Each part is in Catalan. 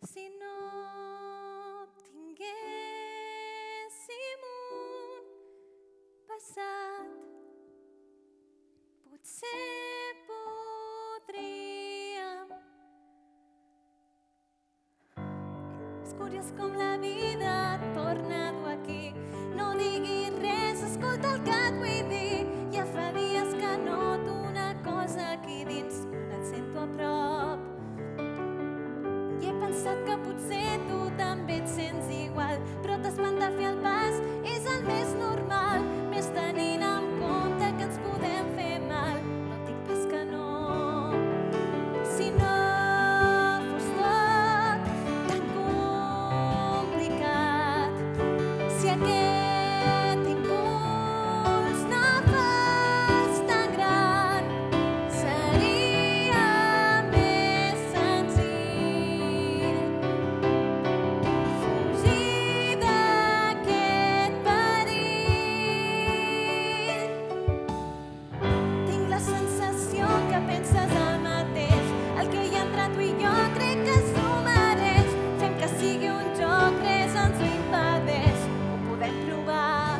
Si no tinguéssim un passat, potser podríem. És curiós com la vida et torna a dur aquí. No diguis res, escolta el que et vull dir. Ja fa dies que noto una cosa aquí dins, quan et sento a prop. I he pensat que potser tu també et sents igual, però t'espanta fer el pas, és el més normal, més tenint en compte que ens podem fer mal. No et dic pas que no. Si no fos tot tan complicat, si aquest impuls no fos tan gran, seria més senzill fugir d'aquest perill. Tinc la sensació que penses el mateix. El que hi ha entre tu i jo crec que s'ho mereix. Fem que sigui un joc, res ens ho impedeix. Ho podem provar.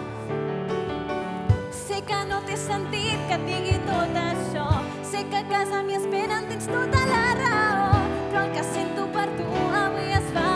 Sé que no té sentit que et digui tot això. Sé que a casa m'hi esperen, tens tota la raó. Però el que sento per tu avui es fa